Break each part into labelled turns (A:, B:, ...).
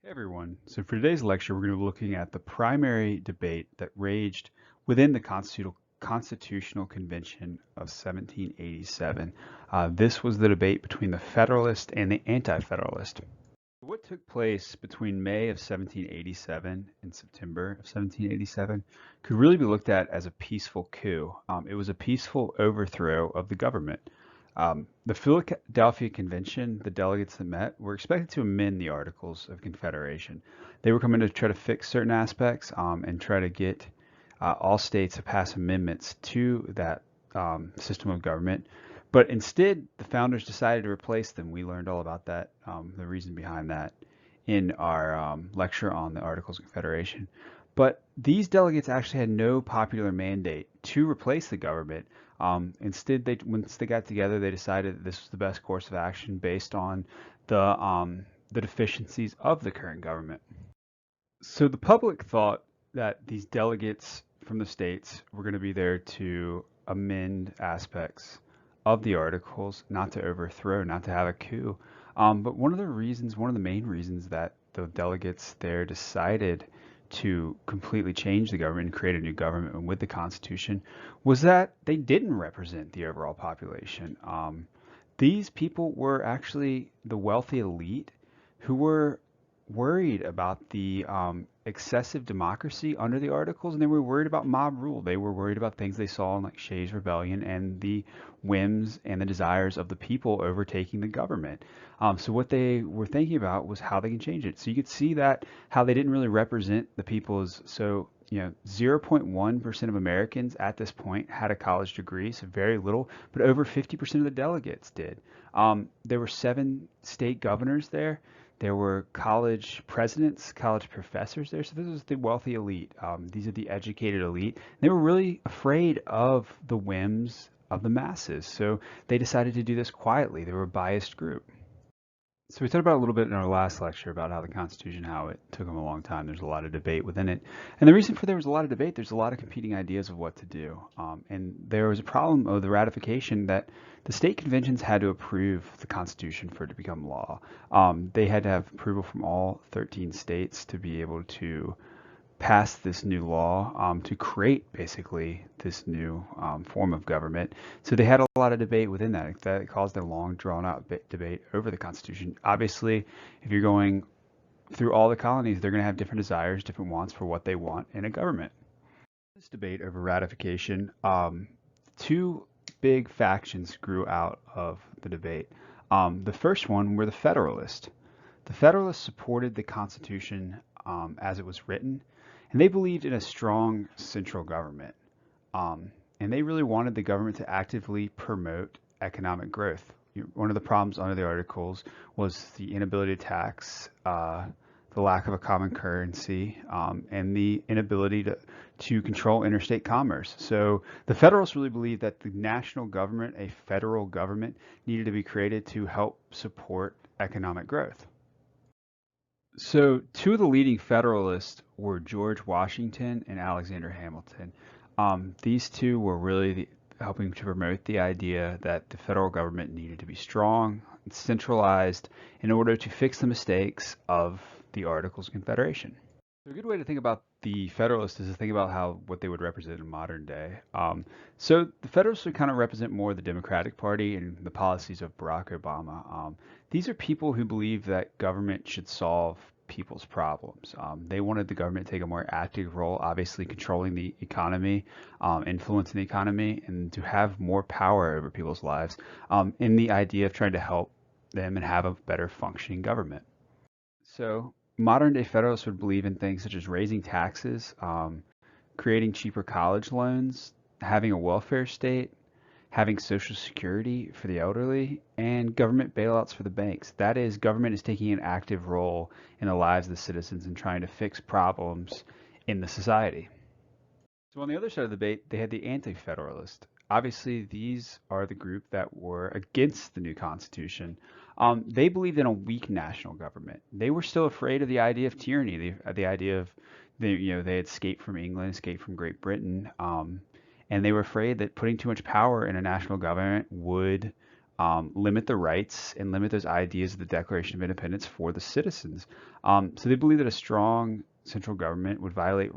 A: Hey everyone. So for today's lecture, we're going to be looking at the primary debate that raged within the Constitutional Convention of 1787. This was the debate between the Federalist and the Anti-Federalist. What took place between May of 1787 and September of 1787 could really be looked at as a peaceful coup. It was a peaceful overthrow of the government. The Philadelphia Convention, the delegates that met, were expected to amend the Articles of Confederation. They were coming to try to fix certain aspects and try to get all states to pass amendments to that system of government. But instead, the founders decided to replace them. We learned all about that, the reason behind that, in our lecture on the Articles of Confederation. But these delegates actually had no popular mandate to replace the government. Instead, once they got together, they decided that this was the best course of action based on the deficiencies of the current government. So the public thought that these delegates from the states were going to be there to amend aspects of the articles, not to overthrow, not to have a coup. But one of the main reasons that the delegates there decided to completely change the government and create a new government with the Constitution was that they didn't represent the overall population. These people were actually the wealthy elite who were worried about the excessive democracy under the Articles, and they were worried about mob rule. They were worried about things they saw in like Shays' Rebellion and the whims and the desires of the people overtaking the government. So what they were thinking about was how they can change it. So you could see that how they didn't really represent the people is so. 0.1% of Americans at this point had a college degree, so very little, but over 50% of the delegates did. There were 7 state governors there. There were college presidents, college professors there. So this was the wealthy elite. These are the educated elite. They were really afraid of the whims of the masses. So they decided to do this quietly. They were a biased group. So we talked about a little bit in our last lecture about how the Constitution, how it took them a long time. There's a lot of debate within it. And the reason for there was a lot of debate, there's a lot of competing ideas of what to do. And there was a problem of the ratification that the state conventions had to approve the Constitution for it to become law. They had to have approval from all 13 states to be able to passed this new law to create basically this new form of government. So they had a lot of debate within that. That caused a long, drawn-out debate over the Constitution. Obviously, if you're going through all the colonies, they're going to have different desires, different wants for what they want in a government. This debate over ratification, 2 big factions grew out of the debate. The first one were the Federalists. The Federalists supported the Constitution as it was written, and they believed in a strong central government. And they really wanted the government to actively promote economic growth. One of the problems under the Articles was the inability to tax, the lack of a common currency, and the inability to control interstate commerce. So the Federalists really believed that the national government, a federal government, needed to be created to help support economic growth. So 2 of the leading Federalists were George Washington and Alexander Hamilton. These 2 were really helping to promote the idea that the federal government needed to be strong and centralized in order to fix the mistakes of the Articles of Confederation. So a good way to think about the Federalists is to think about what they would represent in modern day. So the Federalists would kind of represent more the Democratic Party and the policies of Barack Obama. These are people who believe that government should solve people's problems. They wanted the government to take a more active role, obviously controlling the economy, influencing the economy, and to have more power over people's lives in the idea of trying to help them and have a better functioning government. So modern day Federalists would believe in things such as raising taxes, creating cheaper college loans, having a welfare state, having Social Security for the elderly, and government bailouts for the banks. That is, government is taking an active role in the lives of the citizens and trying to fix problems in the society. So on the other side of the debate, they had the Anti-Federalist. Obviously, these are the group that were against the new Constitution. They believed in a weak national government. They were still afraid of the idea of tyranny, the idea of they had escaped from England, escaped from Great Britain, and they were afraid that putting too much power in a national government would limit the rights and limit those ideas of the Declaration of Independence for the citizens. So they believe that a strong central government would violate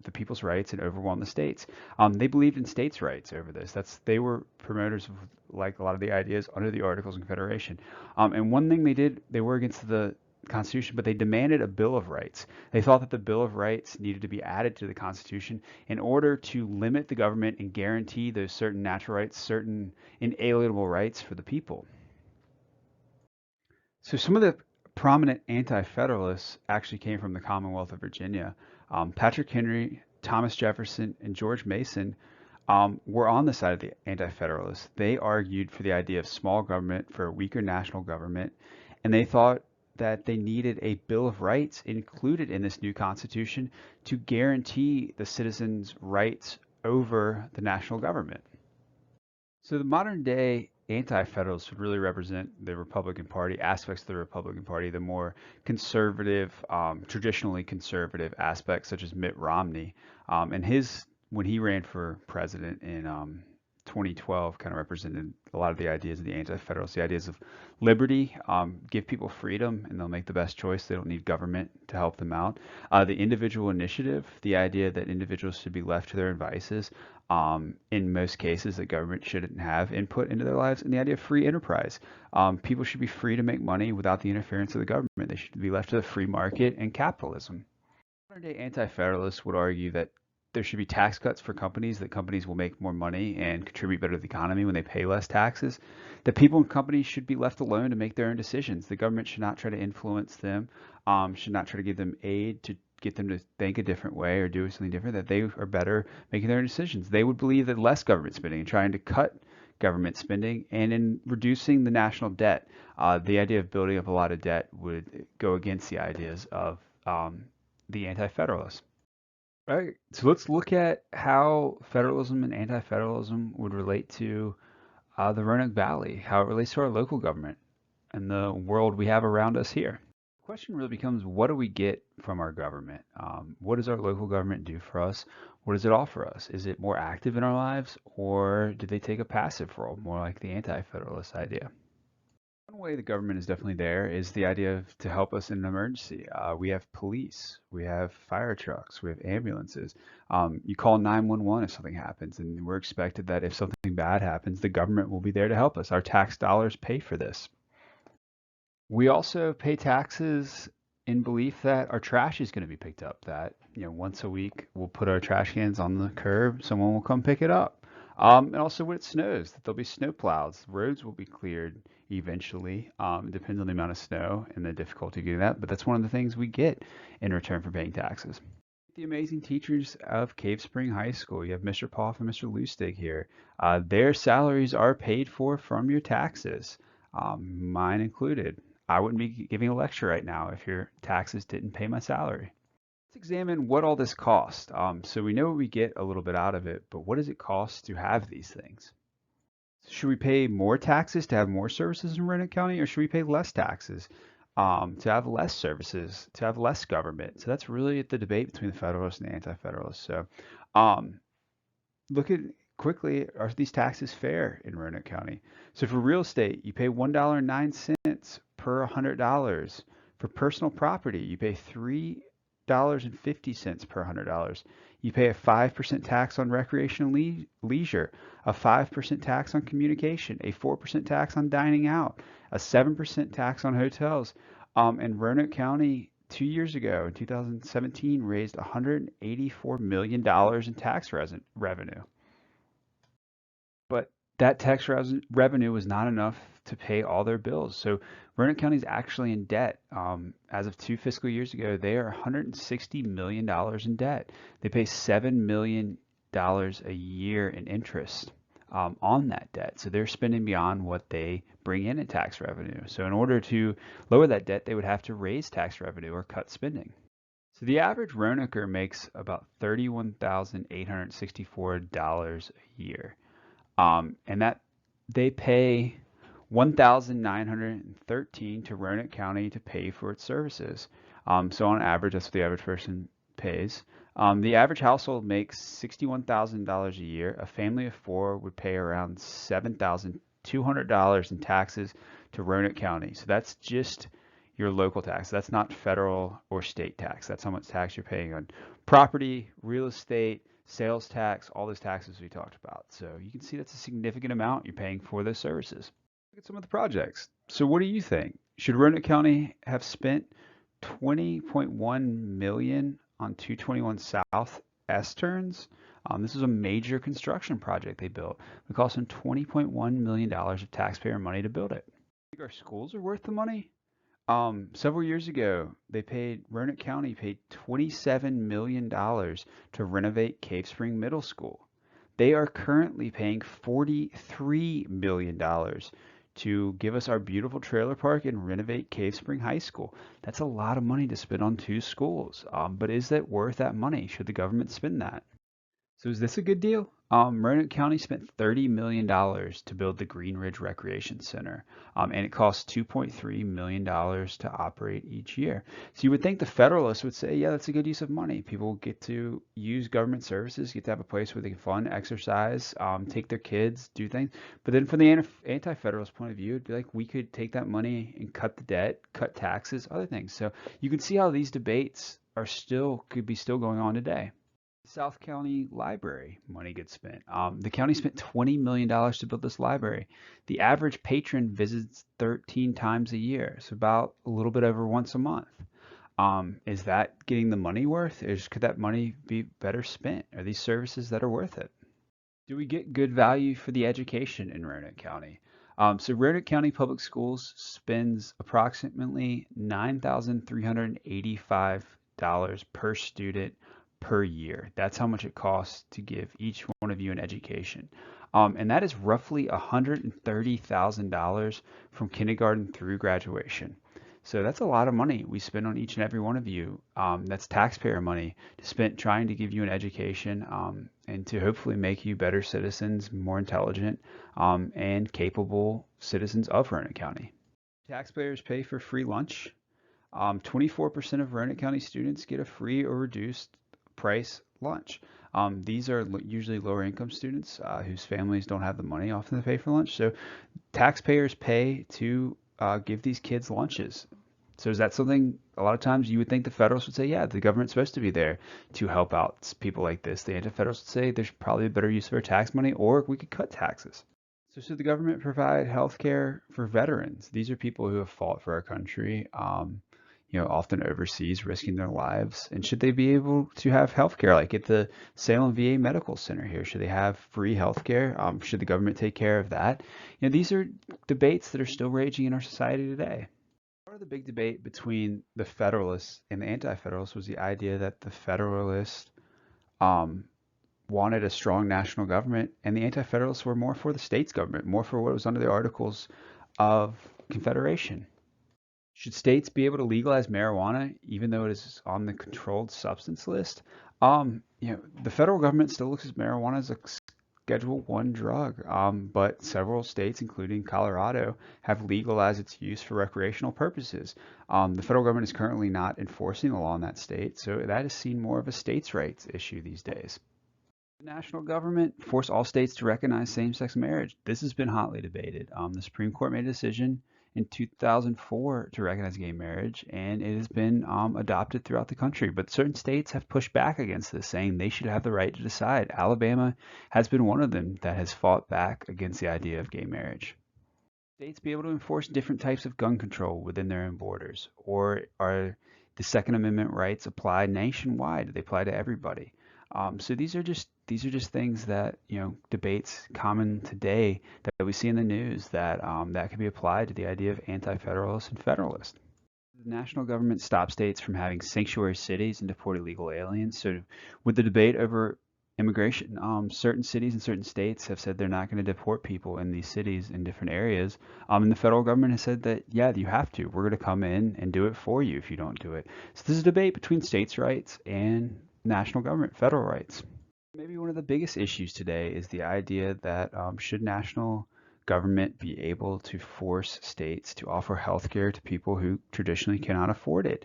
A: the people's rights and overwhelm the states. They believed in states' rights over this. They were promoters of like a lot of the ideas under the Articles of Confederation. And one thing they did, they were against the Constitution, but they demanded a Bill of Rights. They thought that the Bill of Rights needed to be added to the Constitution in order to limit the government and guarantee those certain natural rights, certain inalienable rights for the people. So some of the prominent anti-federalists actually came from the Commonwealth of Virginia. Patrick Henry, Thomas Jefferson, and George Mason were on the side of the anti-federalists. They argued for the idea of small government, for a weaker national government, and they thought that they needed a Bill of Rights included in this new Constitution to guarantee the citizens' rights over the national government. So the modern day anti-federalists would really represent the Republican Party, aspects of the Republican Party, the more conservative, traditionally conservative aspects, such as Mitt Romney. When he ran for president in 2012, kind of represented a lot of the ideas of the anti-federalists, the ideas of liberty, give people freedom, and they'll make the best choice. They don't need government to help them out. The individual initiative, the idea that individuals should be left to their own devices. In most cases, the government shouldn't have input into their lives, and the idea of free enterprise. People should be free to make money without the interference of the government. They should be left to the free market and capitalism. Modern-day anti-federalists would argue that there should be tax cuts for companies, that companies will make more money and contribute better to the economy when they pay less taxes, that people and companies should be left alone to make their own decisions. The government should not try to influence them, should not try to give them aid to get them to think a different way or do something different, that they are better making their own decisions. They would believe that less government spending and trying to cut government spending and in reducing the national debt. The idea of building up a lot of debt would go against the ideas of the anti-federalists. All right, so let's look at how federalism and anti-federalism would relate to the Roanoke Valley, how it relates to our local government and the world we have around us here. The question really becomes, what do we get from our government? What does our local government do for us? What does it offer us? Is it more active in our lives, or do they take a passive role, more like the anti-federalist idea? One way the government is definitely there is the idea of to help us in an emergency. We have police, we have fire trucks, we have ambulances. You call 911 if something happens, and we're expected that if something bad happens, the government will be there to help us. Our tax dollars pay for this. We also pay taxes in belief that our trash is going to be picked up, that once a week we'll put our trash cans on the curb, someone will come pick it up. And also when it snows, that there'll be snow plows, roads will be cleared eventually. It depends on the amount of snow and the difficulty getting that, but that's one of the things we get in return for paying taxes. The amazing teachers of Cave Spring High School, you have Mr. Poff and Mr. Lustig here. Their salaries are paid for from your taxes, mine included. I wouldn't be giving a lecture right now if your taxes didn't pay my salary. Let's examine what all this costs. So we know we get a little bit out of it, but what does it cost to have these things? Should we pay more taxes to have more services in Roanoke County, or should we pay less taxes to have less services, to have less government? So that's really the debate between the Federalists and the Anti-Federalists. So look at quickly, are these taxes fair in Roanoke County? So for real estate, you pay $1.09 per $100. For personal property, you pay $3.50 per $100. You pay a 5% tax on recreation and leisure, a 5% tax on communication, a 4% tax on dining out, a 7% tax on hotels. And Roanoke County 2 years ago, in 2017, raised $184 million in tax revenue. But that tax revenue was not enough to pay all their bills. So Roanoke County is actually in debt. As of 2 fiscal years ago, they are $160 million in debt. They pay $7 million a year in interest on that debt. So they're spending beyond what they bring in tax revenue. So in order to lower that debt, they would have to raise tax revenue or cut spending. So the average Roanoker makes about $31,864 a year. And that they pay $1,913 to Roanoke County to pay for its services. So on average, that's what the average person pays. The average household makes $61,000 a year. A family of 4 would pay around $7,000 $200 in taxes to Roanoke County. So that's just your local tax. That's not federal or state tax. That's how much tax you're paying on property, real estate, sales tax, all those taxes we talked about. So you can see that's a significant amount you're paying for those services. Look at some of the projects. So what do you think? Should Roanoke County have spent 20.1 million on 221 South S turns? This is a major construction project they built. It cost them $20.1 million of taxpayer money to build it. Think our schools are worth the money? Several years ago, Roanoke County paid $27 million to renovate Cave Spring Middle School. They are currently paying $43 million to give us our beautiful trailer park and renovate Cave Spring High School. That's a lot of money to spend on two schools. But is that worth that money? Should the government spend that? So is this a good deal? Roanoke County spent $30 million to build the Green Ridge Recreation Center, and it costs $2.3 million to operate each year. So you would think the Federalists would say, yeah, that's a good use of money. People get to use government services, get to have a place where they can fun, exercise, take their kids, do things. But then from the anti-Federalist point of view, it'd be like we could take that money and cut the debt, cut taxes, other things. So you can see how these debates could be still going on today. South County Library money gets spent. The county spent $20 million to build this library. The average patron visits 13 times a year, so about a little bit over once a month. Is that getting the money worth? Could that money be better spent? Are these services that are worth it? Do we get good value for the education in Roanoke County? So Roanoke County Public Schools spends approximately $9,385 per student per year. That's how much it costs to give each one of you an education. And that is roughly $130,000 from kindergarten through graduation. So that's a lot of money we spend on each and every one of you. That's taxpayer money to spend trying to give you an education and to hopefully make you better citizens, more intelligent, and capable citizens of Roanoke County. Taxpayers pay for free lunch. 24% of Roanoke County students get a free or reduced price lunch. These are usually lower income students whose families don't have the money often to pay for lunch. So taxpayers pay to give these kids lunches. So is that something a lot of times you would think the Federalists would say, yeah, the government's supposed to be there to help out people like this. The Anti-Federalists would say there's probably a better use of our tax money, or we could cut taxes. So should the government provide health care for veterans? These are people who have fought for our country. Often overseas, risking their lives. And should they be able to have health care, like at the Salem VA Medical Center here? Should they have free health care? Should the government take care of that? These are debates that are still raging in our society today. Part of the big debate between the Federalists and the Anti-Federalists was the idea that the Federalists wanted a strong national government, and the Anti-Federalists were more for the state's government, more for what was under the Articles of Confederation. Should states be able to legalize marijuana even though it is on the controlled substance list? The federal government still looks at marijuana as a Schedule I drug, but several states, including Colorado, have legalized its use for recreational purposes. The federal government is currently not enforcing the law in that state, so that is seen more of a states' rights issue these days. The national government forced all states to recognize same-sex marriage. This has been hotly debated. The Supreme Court made a decision in 2004 to recognize gay marriage, and it has been adopted throughout the country. But certain states have pushed back against this, saying they should have the right to decide. Alabama has been one of them that has fought back against the idea of gay marriage. States be able to enforce different types of gun control within their own borders, or are the Second Amendment rights applied nationwide? Do they apply to everybody? So these are just things that debates common today that we see in the news that that can be applied to the idea of anti-federalists and federalists. The national government stops states from having sanctuary cities and deport illegal aliens. So with the debate over immigration, certain cities and certain states have said they're not going to deport people in these cities in different areas. And the federal government has said that, yeah, you have to. We're going to come in and do it for you if you don't do it. So this is a debate between states' rights and national government, federal rights. Maybe one of the biggest issues today is the idea that should national government be able to force states to offer health care to people who traditionally cannot afford it?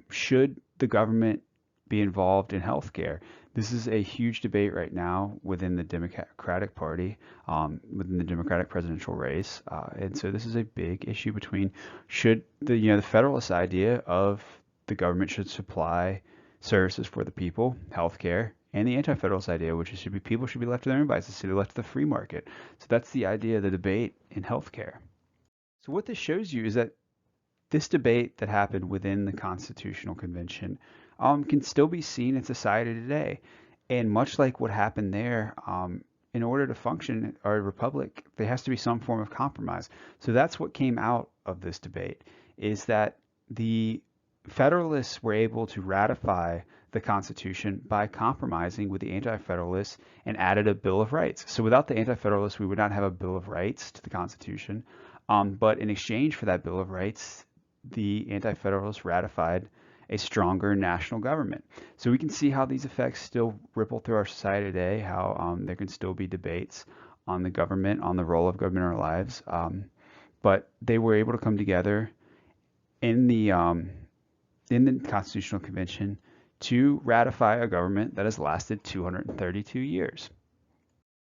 A: Should the government be involved in healthcare. This is a huge debate right now within the Democratic Party, within the Democratic presidential race, and so this is a big issue between should the Federalist idea of the government should supply services for the people, healthcare, and the anti-federalist idea, which is people should be left to their own devices, should be left to the free market. So that's the idea of the debate in healthcare. So what this shows you is that this debate that happened within the Constitutional Convention can still be seen in society today. And much like what happened there, in order to function our republic, there has to be some form of compromise. So that's what came out of this debate, is that the Federalists were able to ratify the Constitution by compromising with the Anti-Federalists and added a Bill of Rights. So without the Anti-Federalists, we would not have a Bill of Rights to the Constitution. But in exchange for that Bill of Rights, the Anti-Federalists ratified a stronger national government. So we can see how these effects still ripple through our society today, how there can still be debates on the government, on the role of government in our lives. But they were able to come together in the Constitutional Convention to ratify a government that has lasted 232 years.